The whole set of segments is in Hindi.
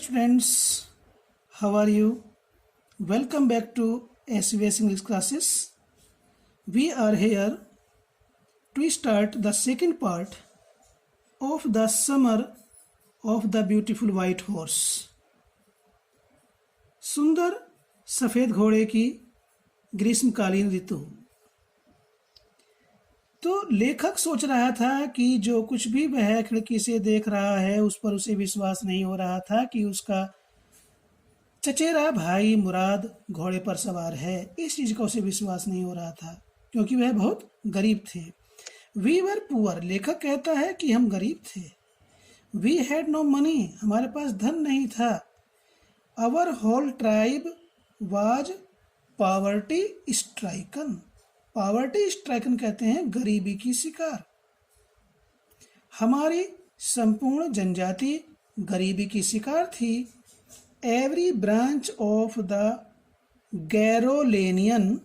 friends, how are you? Welcome back to SVS English classes. We are here to start the second part of the summer of the beautiful white horse. सुंदर सफेद घोड़े की ग्रीष्मकालीन ऋतु। तो लेखक सोच रहा था कि जो कुछ भी वह खिड़की से देख रहा है उस पर उसे विश्वास नहीं हो रहा था कि उसका चचेरा भाई मुराद घोड़े पर सवार है। इस चीज का उसे विश्वास नहीं हो रहा था क्योंकि वह बहुत गरीब थे। वी वर पुअर, लेखक कहता है कि हम गरीब थे। वी हैड नो मनी, हमारे पास धन नहीं था। Our whole tribe was poverty stricken, poverty stricken कहते हैं गरीबी की शिकार। हमारी संपूर्ण जनजाति गरीबी की शिकार थी। Every branch of the Garoghlanian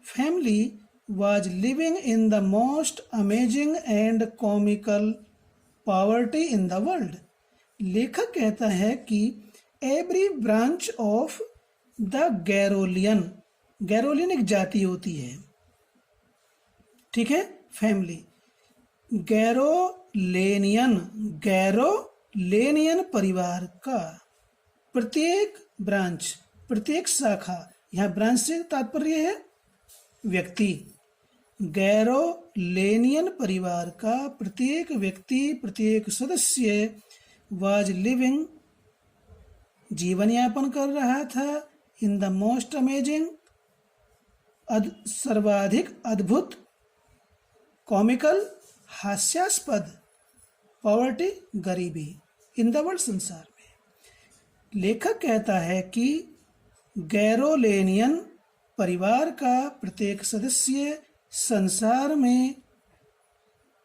family was living in the most amazing and comical poverty in the world. लेखक कहता है कि every branch of the गैरोलियन, गैरोलियन एक जाति होती है, ठीक है, फैमिली। गैरोलेनियन, गैरोलेनियन परिवार का प्रत्येक ब्रांच, प्रत्येक शाखा, यहाँ ब्रांच से तात्पर्य है व्यक्ति। गैरोलेनियन परिवार का प्रत्येक व्यक्ति, प्रत्येक सदस्य वाज लिविंग, जीवन यापन कर रहा था, इन द मोस्ट अमेजिंग, सर्वाधिक अद्भुत, कॉमिकल हास्यास्पद, पॉवर्टी गरीबी, इन द वर्ल्ड संसार में। लेखक कहता है कि गैरोलेनियन परिवार का प्रत्येक सदस्य संसार में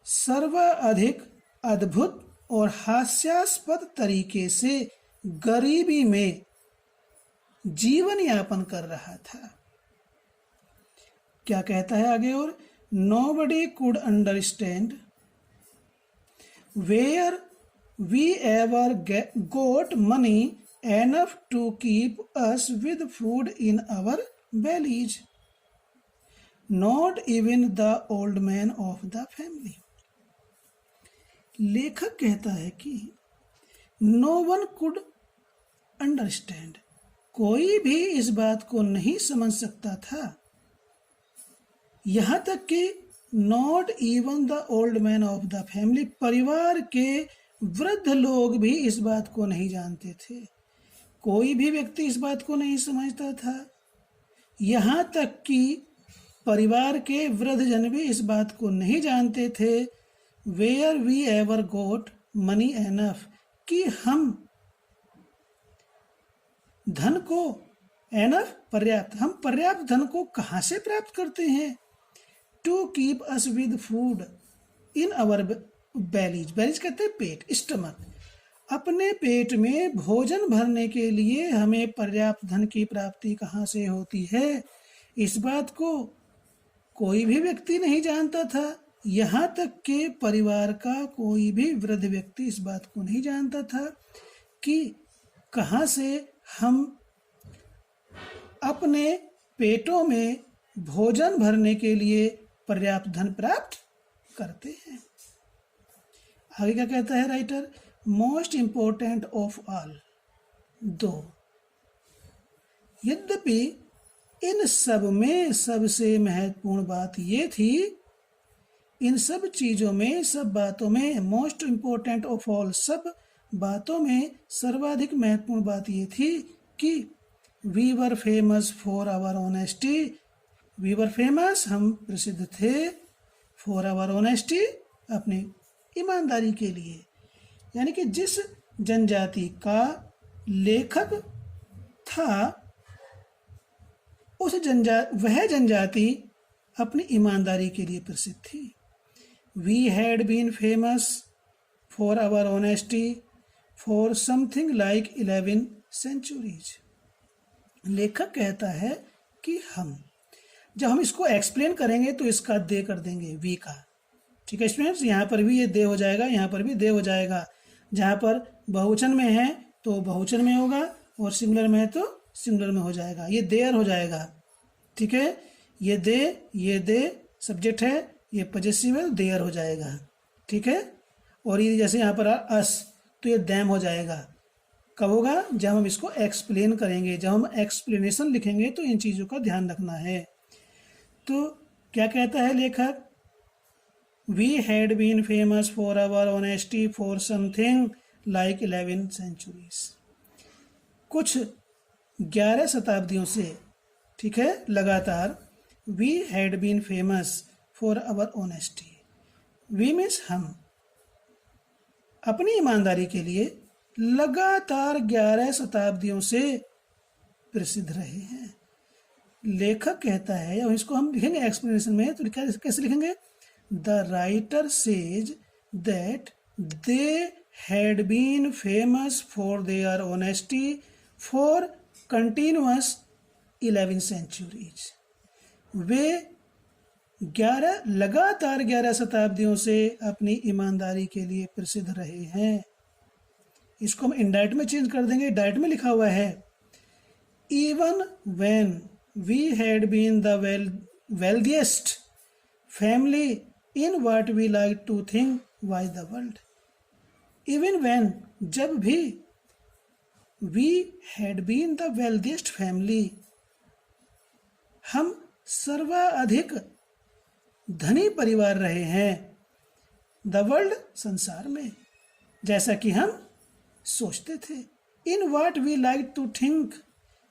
सर्वाधिक अद्भुत और हास्यास्पद तरीके से गरीबी में जीवन यापन कर रहा था। क्या कहता है आगे और? Nobody could understand where we ever got money enough to keep us with food in our bellies, not even the old man of the family. लेखक कहता है कि no one could understand, कोई भी इस बात को नहीं समझ सकता था, यहाँ तक कि not even the old man of the family, परिवार के वृद्ध लोग भी इस बात को नहीं जानते थे। कोई भी व्यक्ति इस बात को नहीं समझता था, यहाँ तक कि परिवार के वृद्ध जन भी इस बात को नहीं जानते थे। Where we ever got money enough, कि हम धन को, एनफ पर्याप्त, हम पर्याप्त धन को कहाँ से प्राप्त करते हैं? To keep us with food in our bellies, bellies कहते हैं पेट, स्टमक, अपने पेट में भोजन भरने के लिए हमें पर्याप्त धन की प्राप्ति कहाँ से होती है, इस बात को कोई भी व्यक्ति नहीं जानता था। यहाँ तक कि परिवार का कोई भी वृद्ध व्यक्ति इस बात को नहीं जानता था कि कहाँ से हम अपने पेटों में भोजन भरने के लिए पर्याप्त धन प्राप्त करते हैं। आगे क्या कहता है writer? Most important of all, दो, यद्यपि इन सब में सबसे महत्वपूर्ण बात ये थी, इन सब चीजों में, सब बातों में, मोस्ट इंपोर्टेंट ऑफ ऑल, सब बातों में सर्वाधिक महत्वपूर्ण बात ये थी कि we were famous for our honesty, we were famous, हम प्रसिद्ध थे, फॉर आवर ऑनेस्टी, अपनी ईमानदारी के लिए। यानी कि जिस जनजाति का लेखक था उस वह जनजाति अपनी ईमानदारी के लिए प्रसिद्ध थी। We had been famous for our honesty for something like 11 centuries. लेखक कहता है कि हम, जब हम इसको एक्सप्लेन करेंगे तो इसका दे कर देंगे वी का, ठीक है स्टूडेंट्स। यहाँ पर भी ये दे हो जाएगा, यहाँ पर भी दे हो जाएगा। जहाँ पर बहुवचन में है तो बहुवचन में होगा और सिंगुलर में है तो सिंगुलर में हो जाएगा, ये देयर हो जाएगा। ठीक है, ये दे सब्जेक्ट है, ये पजेसिव है, देयर हो जाएगा। ठीक है, और ये जैसे यहाँ पर अस, तो ये दैम हो जाएगा। कब होगा? जब हम इसको एक्सप्लेन करेंगे, जब हम एक्सप्लेनेशन लिखेंगे तो इन चीज़ों का ध्यान रखना है। तो क्या कहता है लेखक? We had been famous for our honesty for something like 11 centuries. कुछ 11 शताब्दियों से, ठीक है, लगातार we had been famous for our honesty. We means हम, अपनी ईमानदारी के लिए लगातार 11 शताब्दियों से प्रसिद्ध रहे हैं। लेखक कहता है, या इसको हम लिखेंगे एक्सप्लेनेशन में, तो कैसे लिखेंगे? The writer says that they had been famous for their honesty for continuous 11 centuries. वे 11 शताब्दियों से अपनी ईमानदारी के लिए प्रसिद्ध रहे हैं। इसको हम इनडायरेक्ट में चेंज कर देंगे, डायरेक्ट में लिखा हुआ है even when we had been the wealthiest family in what we like to think was the world. Even when, जब भी, we had been the wealthiest family, हम सर्वाधिक धनी परिवार रहे हैं, द वर्ल्ड, संसार में, जैसा कि हम सोचते थे। In what we like to think,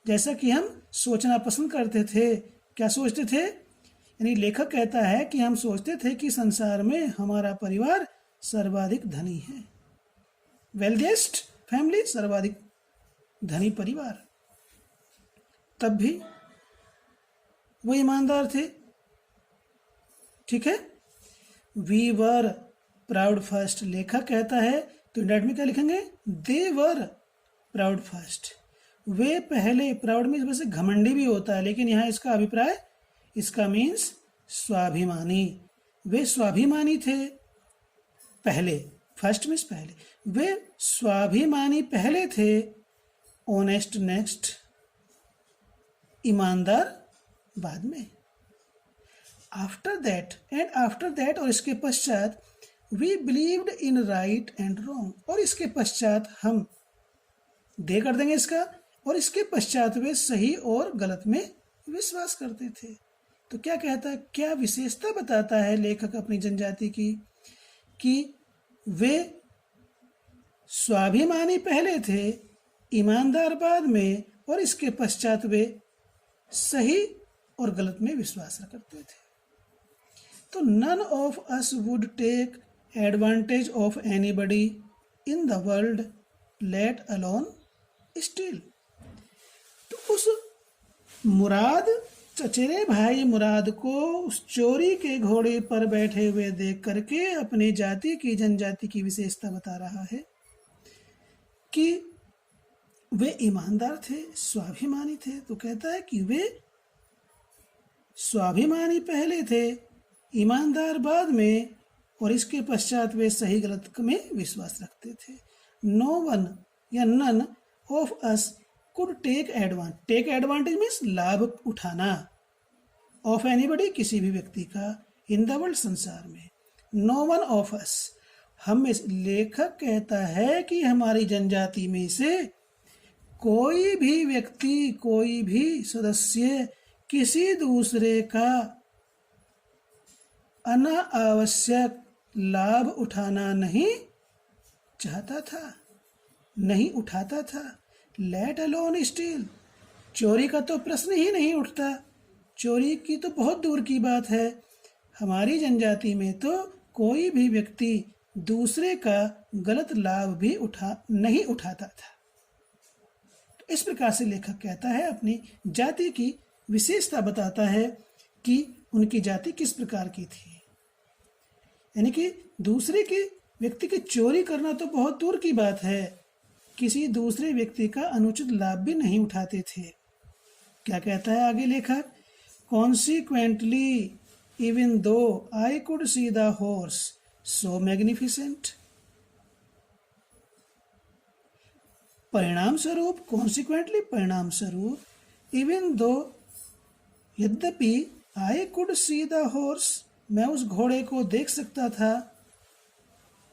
जैसा कि हम सोचना पसंद करते थे। क्या सोचते थे? यानी लेखक कहता है कि हम सोचते थे कि संसार में हमारा परिवार सर्वाधिक धनी है। वेल्थिएस्ट फैमिली, सर्वाधिक धनी परिवार। तब भी वो ईमानदार थे। ठीक है, वी वर प्राउड फर्स्ट। लेखक कहता है तो इंडायरेक्ट में क्या लिखेंगे? दे वर प्राउड फर्स्ट। वे पहले, प्राउड मीन्स वैसे घमंडी भी होता है, लेकिन यहाँ इसका अभिप्राय, इसका मीन्स स्वाभिमानी। वे स्वाभिमानी थे पहले, फर्स्ट मीन्स पहले, वे स्वाभिमानी पहले थे, ऑनेस्ट नेक्स्ट, ईमानदार बाद में। After that, and after that, और इसके पश्चात, we believed in right and wrong, और इसके पश्चात हम, दे कर देंगे इसका, और इसके पश्चात वे सही और गलत में विश्वास करते थे। तो क्या कहता है, क्या विशेषता बताता है लेखक अपनी जनजाति की? कि वे स्वाभिमानी पहले थे, ईमानदार बाद में, और इसके पश्चात वे सही और गलत में विश्वास करते थे। तो none of us would take advantage of anybody in the world, let alone steal. तो उस मुराद, चचेरे भाई मुराद को उस चोरी के घोड़े पर बैठे हुए देख करके अपनी जाति की, जनजाति की विशेषता बता रहा है कि वे ईमानदार थे, स्वाभिमानी थे। तो कहता है कि वे स्वाभिमानी पहले थे, ईमानदार बाद में, और इसके पश्चात वे सही गलत में विश्वास रखते थे। नो वन या none of us could take advantage. Take advantage means लाभ उठाना, ऑफ एनीबडी, किसी भी व्यक्ति का, इन द वर्ल्ड, संसार में। नो वन ऑफ अस, हम में, लेखक कहता है कि हमारी जनजाति में से कोई भी व्यक्ति, कोई भी सदस्य किसी दूसरे का अनावश्यक लाभ उठाना नहीं चाहता था, नहीं उठाता था। लेट अलोन स्टील, चोरी का तो प्रश्न ही नहीं उठता, चोरी की तो बहुत दूर की बात है। हमारी जनजाति में तो कोई भी व्यक्ति दूसरे का गलत लाभ भी नहीं उठाता था। तो इस प्रकार से लेखक कहता है, अपनी जाति की विशेषता बताता है कि उनकी जाति किस प्रकार की थी। यानी कि दूसरे के व्यक्ति की चोरी करना तो बहुत दूर की बात है, किसी दूसरे व्यक्ति का अनुचित लाभ भी नहीं उठाते थे। क्या कहता है आगे लेखक? Consequently even though I could see the horse so magnificent, परिणाम स्वरूप, कॉन्सिक्वेंटली परिणाम स्वरूप, इवन दो यद्यपि I could see the horse, मैं उस घोड़े को देख सकता था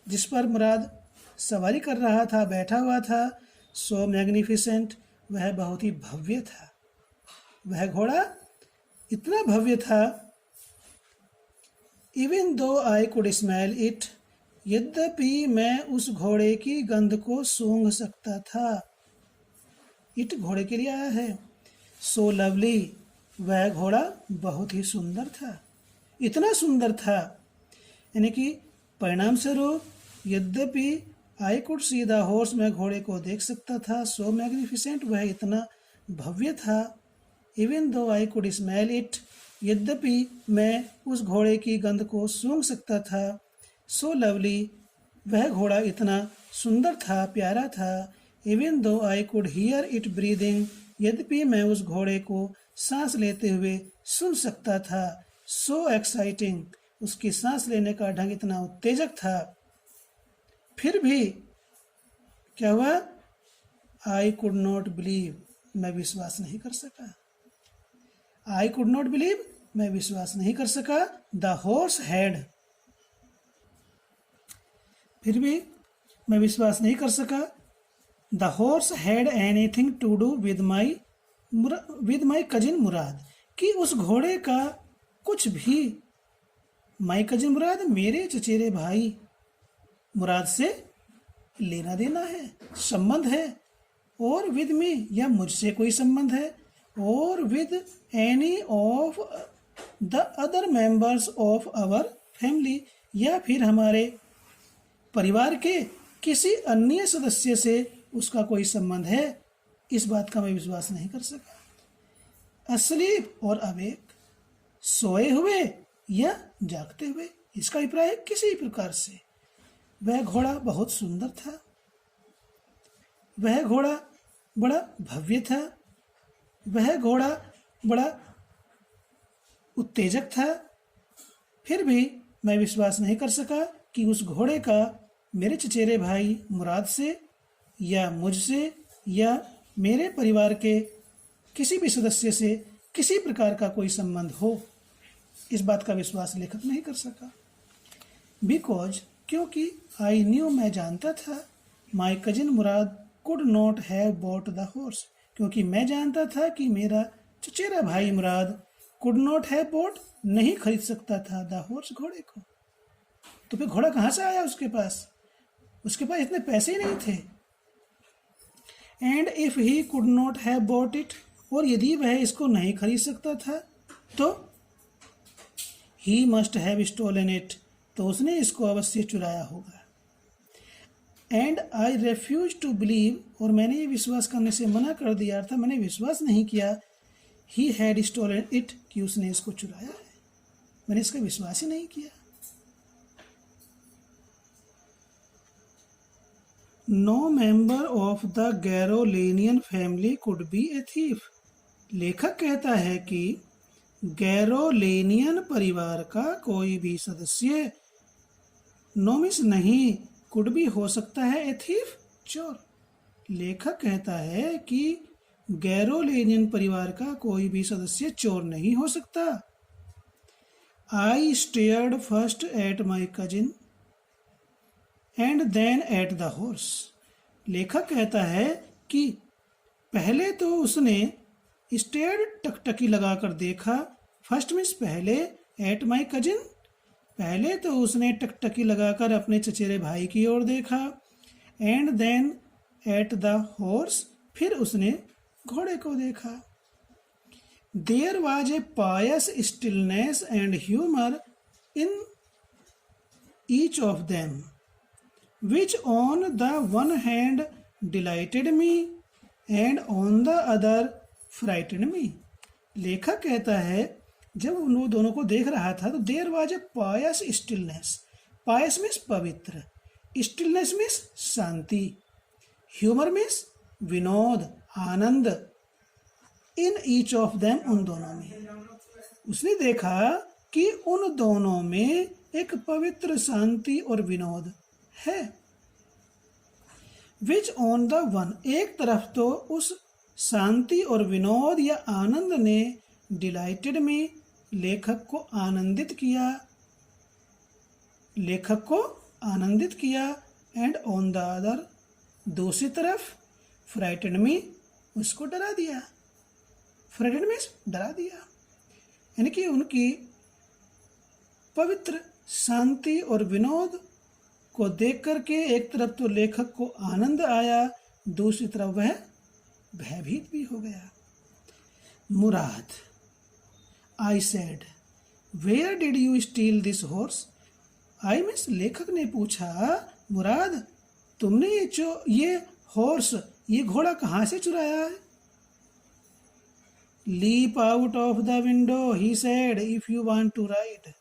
जिस पर मुराद सवारी कर रहा था, बैठा हुआ था। सो मैग्निफिसेंट, वह बहुत ही भव्य था, वह घोड़ा इतना भव्य था। Even though I could smell it, यद्यपि मैं उस घोड़े की गंध को सूंघ सकता था। इट घोड़े के लिए आया है। सो लवली, वह घोड़ा बहुत ही सुंदर था, इतना सुंदर था, यानी कि परिणाम स्वरूप यद्यपि I could see the horse, मैं घोड़े को देख सकता था। सो मैग्निफिसेंट, वह इतना भव्य था। Even though I could smell it, यद्यपि मैं उस घोड़े की गंध को सूंघ सकता था। सो लवली, वह घोड़ा इतना सुंदर था, प्यारा था। Even though I could hear it breathing, यद्यपि मैं उस घोड़े को सांस लेते हुए सुन सकता था। सो एक्साइटिंग, उसकी सांस लेने का ढंग इतना उत्तेजक था। फिर भी क्या हुआ? आई कुड नॉट बिलीव, मैं विश्वास नहीं कर सका। आई कुड नॉट बिलीव, मैं विश्वास नहीं कर सका। द हॉर्स हैड, फिर भी मैं विश्वास नहीं कर सका। The horse had anything to do with my cousin Mourad, कि उस घोड़े का कुछ भी माई कजिन मुराद, मेरे चचेरे भाई मुराद से लेना देना है, संबंध है। और विद मी, या मुझसे कोई संबंध है। और with any of the other members of our family, या फिर हमारे परिवार के किसी अन्य सदस्य से उसका कोई संबंध है, इस बात का मैं विश्वास नहीं कर सका। अस्लीप और अवेक, सोए हुए या जागते हुए, इसका अभिप्राय है किसी प्रकार से। वह घोड़ा बहुत सुंदर था, वह घोड़ा बड़ा भव्य था, वह घोड़ा बड़ा उत्तेजक था। फिर भी मैं विश्वास नहीं कर सका कि उस घोड़े का मेरे चचेरे भाई मुराद से या मुझसे या मेरे परिवार के किसी भी सदस्य से किसी प्रकार का कोई संबंध हो। इस बात का विश्वास लेखक नहीं कर सका। बिकॉज, क्योंकि आई न्यू, मैं जानता था, माई cousin Murad could not have bought the horse, क्योंकि मैं जानता था कि मेरा चचेरा भाई मुराद कुड नॉट हैव बॉट, नहीं खरीद सकता था द हॉर्स, घोड़े को। तो फिर घोड़ा कहाँ से आया उसके पास? उसके पास इतने पैसे ही नहीं थे। And if he could not have bought it, और यदि वह इसको नहीं खरीद सकता था तो he must have stolen it, तो उसने इसको अवश्य चुराया होगा। And I refuse to believe, और मैंने ये विश्वास करने से मना कर दिया था, मैंने विश्वास नहीं किया, ही हैड स्टोलन इट, कि उसने इसको चुराया है। मैंने इसका विश्वास ही नहीं किया। No member of the Garoghlanian family could be a thief, लेखक कहता है कि गैरोलेनियन परिवार का कोई भी सदस्य नोमिस नहीं, कुड भी हो सकता है ए थीफ, चोर। लेखक कहता है कि गैरोलेनियन परिवार का कोई भी सदस्य चोर नहीं हो सकता। I stared first at my cousin and then at the horse, लेखक कहता है कि पहले तो उसने स्टेयर्ड, टकटकी लगाकर देखा, फर्स्ट मीन्स पहले, एट माई कजिन, पहले तो उसने टकटकी लगाकर अपने चचेरे भाई की ओर देखा, and then at the horse, फिर उसने घोड़े को देखा। There was a pious stillness and humour in each of them, which on the one hand delighted me and on the other frightened me। लेखक कहता है जब उन दोनों को देख रहा था तो there was a pious stillness, pious means पवित्र, स्टिलनेस मीन्स शांति, ह्यूमर मीन्स विनोद, आनंद, इन ईच ऑफ देम, उन दोनों में। उसने देखा कि उन दोनों में एक पवित्र शांति और विनोद है। विच ऑन द वन, एक तरफ तो उस शांति और विनोद या आनंद ने डिलाइटेड में लेखक को आनंदित किया एंड ऑन द अदर, दूसरी तरफ फ्राइटेड में उसको डरा दिया। फ्राइटेड मीन्स डरा दिया, यानी कि उनकी पवित्र शांति और विनोद को देख करके एक तरफ तो लेखक को आनंद आया, दूसरी तरफ वह भयभीत भी हो गया। Mourad, I said, where did you steal this horse? I means लेखक ने पूछा, मुराद तुमने ये हॉर्स, ये घोड़ा कहाँ से चुराया है? Leap out of the window, he said, if you want to ride.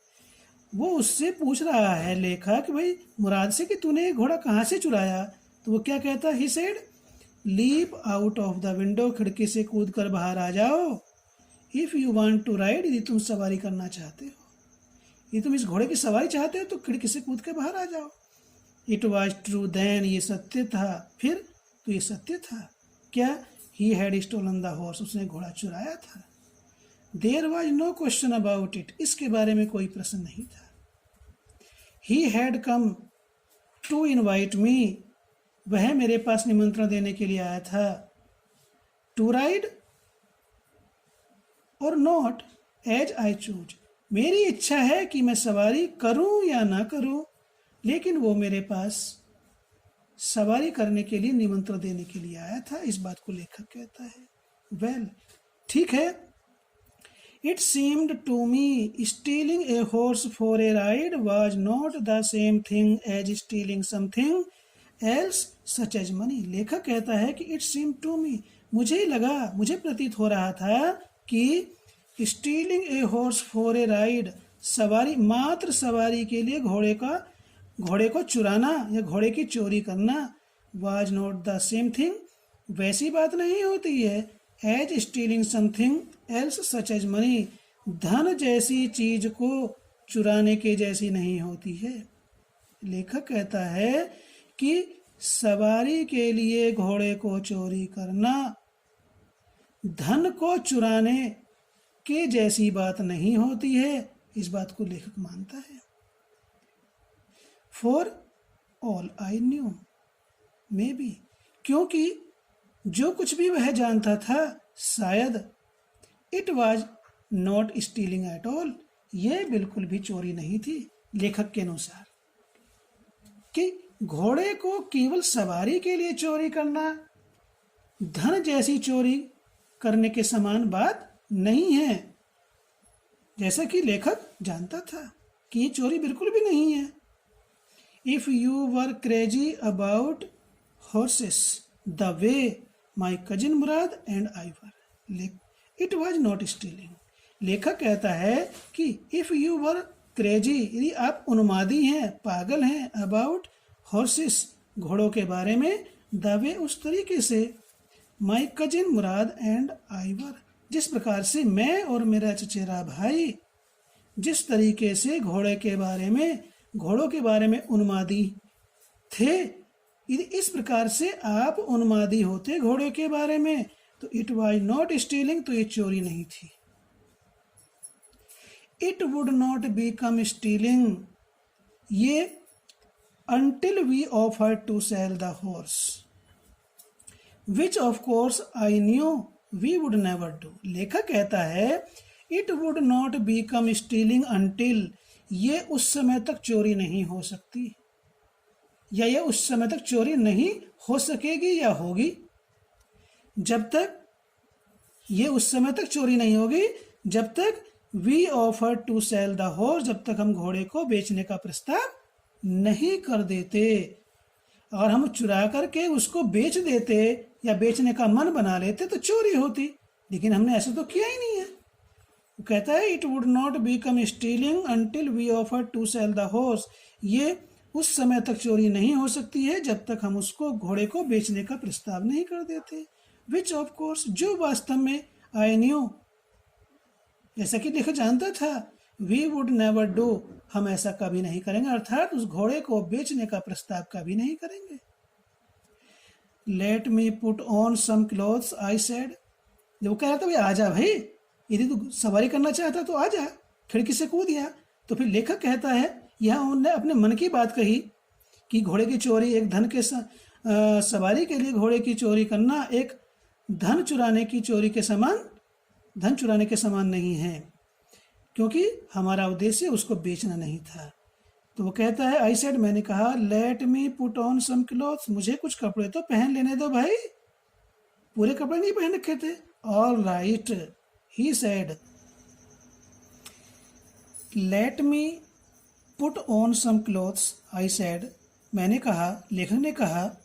वो उससे पूछ रहा है लेखक, भाई मुराद से कि तूने ये घोड़ा कहाँ से चुराया? तो वो क्या कहता है? He said, leap out of the window, खिड़की से कूद कर बाहर आ जाओ। If you want to ride, यदि तुम सवारी करना चाहते हो, यदि तुम इस घोड़े की सवारी चाहते हो तो खिड़की से कूद के बाहर आ जाओ। इट वॉज ट्रू देन, ये सत्य था। फिर तो ये सत्य था। क्या? He had stolen the horse, उसने घोड़ा चुराया था। There was no question about it, इसके बारे में कोई प्रश्न नहीं था। He had come to invite me, वह मेरे पास निमंत्रण देने के लिए आया था। टू राइड और नॉट एज आई चूज, मेरी इच्छा है कि मैं सवारी करूं या ना करूं, लेकिन वो मेरे पास सवारी करने के लिए निमंत्रण देने के लिए आया था। इस बात को लेखक कहता है। वेल, ठीक है। It seemed to me stealing a horse for a ride was not the same thing as stealing something else such as money. लेखक कहता है कि इट सीम टू मी, मुझे प्रतीत हो रहा था कि stealing a horse for a ride, मात्र सवारी के लिए घोड़े को चुराना या घोड़े की चोरी करना, was not the same thing, वैसी बात नहीं होती है, as stealing something else such as money, धन जैसी चीज को चुराने के जैसी नहीं होती है। लेखक कहता है कि सवारी के लिए घोड़े को चोरी करना धन को चुराने के जैसी बात नहीं होती है। इस बात को लेखक मानता है। For all I knew may be, क्योंकि जो कुछ भी वह जानता था शायद, it was not stealing at all, यह बिल्कुल भी चोरी नहीं थी। लेखक के अनुसार कि घोड़े को केवल सवारी के लिए चोरी करना धन जैसी चोरी करने के समान बात नहीं है, जैसा कि लेखक जानता था कि ये चोरी बिल्कुल भी नहीं है। If you were crazy about horses the way my cousin Murad and I were, it was not stealing. लेखक कहता है कि इफ यू वर क्रेजी, यदि आप उन्मादी हैं, पागल हैं, अबाउट हॉर्सेस, घोड़ों के बारे में, द वे, उस तरीके से, माई कजिन मुराद एंड आई वर, जिस प्रकार से मैं और मेरा चचेरा भाई जिस तरीके से घोड़ों के बारे में उन्मादी थे, यदि इस प्रकार से आप उन्मादी होते घोड़ों के बारे में, तो इट वाज नॉट स्टीलिंग, तो ये चोरी नहीं थी। It would not become stealing, ये until we offered to sell the horse, which of course I knew we would never do। लेखक कहता है it would not become stealing until, ये उस समय तक चोरी नहीं हो सकती, या ये उस समय तक चोरी नहीं हो सकेगी या होगी, जब तक ये उस समय तक चोरी नहीं होगी जब तक we offered to sell the horse, जब तक हम घोड़े को बेचने का प्रस्ताव नहीं कर देते। और हम चुरा करके उसको बेच देते या बेचने का मन बना लेते तो चोरी होती, लेकिन हमने ऐसा तो किया ही नहीं है। वो कहता है it would not become stealing until we offer to sell the horse, ये उस समय तक चोरी नहीं हो सकती है जब तक हम उसको घोड़े को बेचने का प्रस्ताव नहीं कर देते। विच ऑफ कोर्स, जो वास्तव में, आई न्यू, जैसा कि लेखक जानता था, वी वुड नेवर डू, हम ऐसा कभी नहीं करेंगे, अर्थात उस घोड़े को बेचने का प्रस्ताव कभी नहीं करेंगे। Let me put on some clothes I said. जब वो कह रहा था भाई आजा भाई, यदि तू सवारी करना चाहता तो आजा, खिड़की से कूद गया। तो फिर लेखक कहता है यहाँ उन्होंने अपने मन की बात कही कि घोड़े की चोरी एक धन के सवारी के लिए घोड़े की चोरी करना एक धन चुराने के समान नहीं है, क्योंकि हमारा उद्देश्य उसको बेचना नहीं था। तो वो कहता है आई सेड, मैंने कहा, let me put on some clothes, मुझे कुछ कपड़े तो पहन लेने दो भाई, पूरे कपड़े नहीं पहन रखे थे। All right he said, let me put on some clothes I said, मैंने कहा, लेखक ने कहा,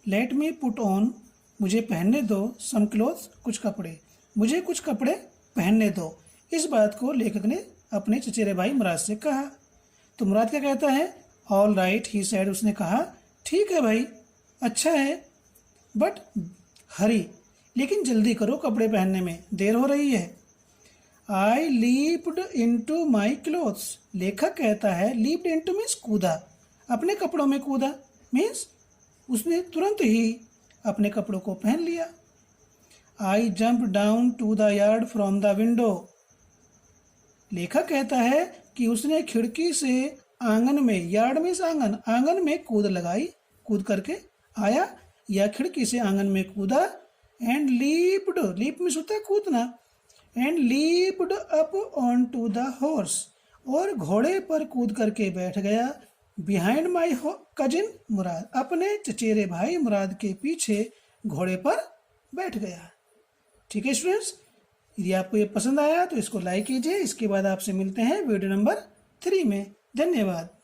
लेट मी पुट ऑन, मुझे पहनने दो, सम क्लॉथ्स, कुछ कपड़े, मुझे कुछ कपड़े पहनने दो। इस बात को लेखक ने अपने चचेरे भाई मुराद से कहा। तो मुराद क्या कहता है, ऑल राइट ही सेड, उसने कहा ठीक है भाई, अच्छा है, बट हरी, लेकिन जल्दी करो, कपड़े पहनने में देर हो रही है। आई लीप्ड इनटू माई क्लोथ्स, लेखक कहता है लीप्ड इनटू मीन्स कूदा, अपने कपड़ों में कूदा, मीन्स उसने तुरंत ही अपने कपड़ों को पहन लिया। I jump down to the yard from the window, लेखक कहता है कि उसने खिड़की से आंगन में, यार्ड मीन्स आंगन, आंगन में कूद लगाई, कूद करके आया, या खिड़की से आंगन में कूदा। एंड लीप्ड, लीप मीन्स होता है कूदना, and leaped up on to the horse, और घोड़े पर कूद करके बैठ गया। बिहाइंड माई कजिन मुराद, अपने चचेरे भाई मुराद के पीछे घोड़े पर बैठ गया। ठीक है स्टूडेंट्स, यदि आपको ये पसंद आया तो इसको लाइक कीजिए। इसके बाद आपसे मिलते हैं वीडियो नंबर 3 में। धन्यवाद।